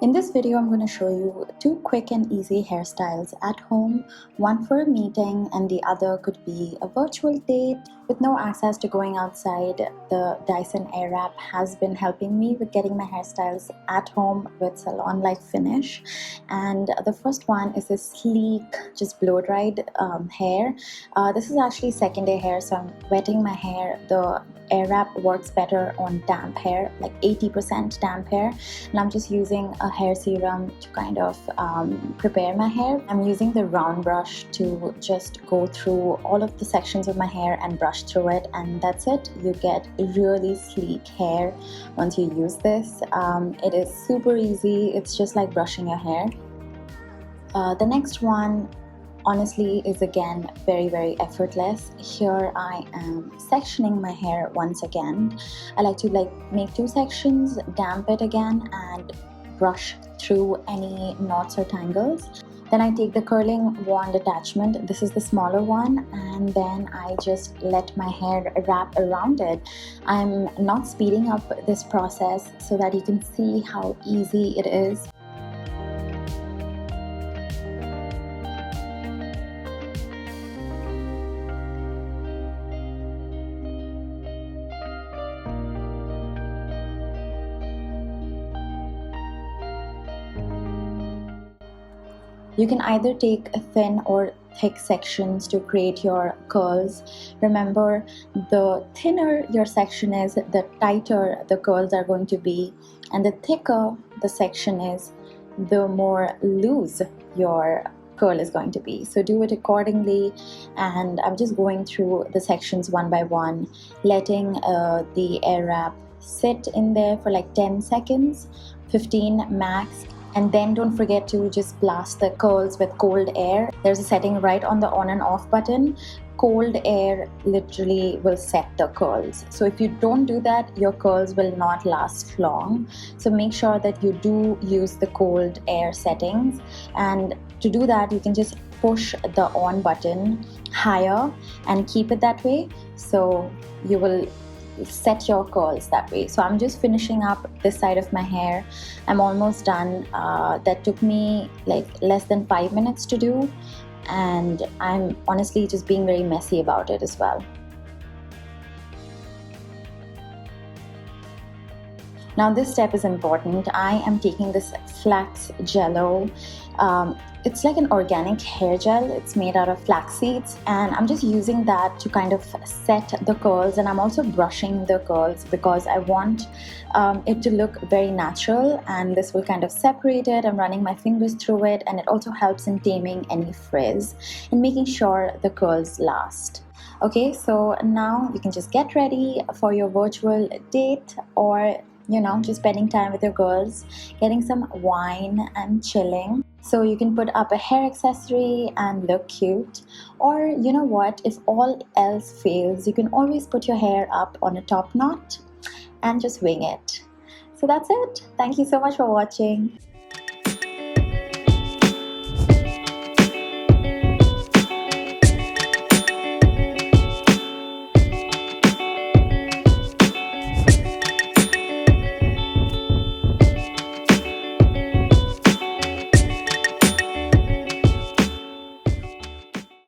In this video, I'm going to show you two quick and easy hairstyles at home, one for a meeting and the other could be a virtual date. With no access to going outside, the Dyson Airwrap has been helping me with getting my hairstyles at home with salon-like finish. And the first one is this sleek, just blow-dried hair. This is actually second day hair, so I'm wetting my hair. The Airwrap works better on damp hair, like 80% damp hair, and I'm just using a hair serum to kind of prepare my hair. I'm using the round brush to just go through all of the sections of my hair and brush through it, and that's it. You get really sleek hair once you use this. It is super easy. It's just like brushing your hair. The next one honestly is again very effortless. Here I am sectioning my hair once again. I like to make two sections, damp it again and brush through any knots or tangles. Then I take the curling wand attachment, this is the smaller one, and then I just let my hair wrap around it. I'm not speeding up this process so that you can see how easy it is. You can either take thin or thick sections to create your curls. Remember, the thinner your section is, the tighter the curls are going to be, and the thicker the section is, the more loose your curl is going to be. So do it accordingly, and I'm just going through the sections one by one, letting the Airwrap sit in there for like 10 seconds, 15 max. And then don't forget to just blast the curls with cold air. There's a setting right on the on and off button. Cold air literally will set the curls. So if you don't do that, your curls will not last long. So make sure that you do use the cold air settings. And to do that, you can just push the on button higher and keep it that way. So you will set your curls that way. So I'm just finishing up this side of my hair. I'm almost done. That took me like less than 5 minutes to do, and I'm honestly just being very messy about it as well. Now this step is important. I am taking this flax jello. It's like an organic hair gel. It's made out of flax seeds, and I'm just using that to kind of set the curls, and I'm also brushing the curls because I want it to look very natural, and this will kind of separate it. I'm running my fingers through it, and it also helps in taming any frizz and making sure the curls last. Okay, so now you can just get ready for your virtual date, or just spending time with your girls, getting some wine and chilling. So you can put up a hair accessory and look cute. Or you know what, if all else fails, you can always put your hair up on a top knot and just wing it. So that's it. Thank you so much for watching.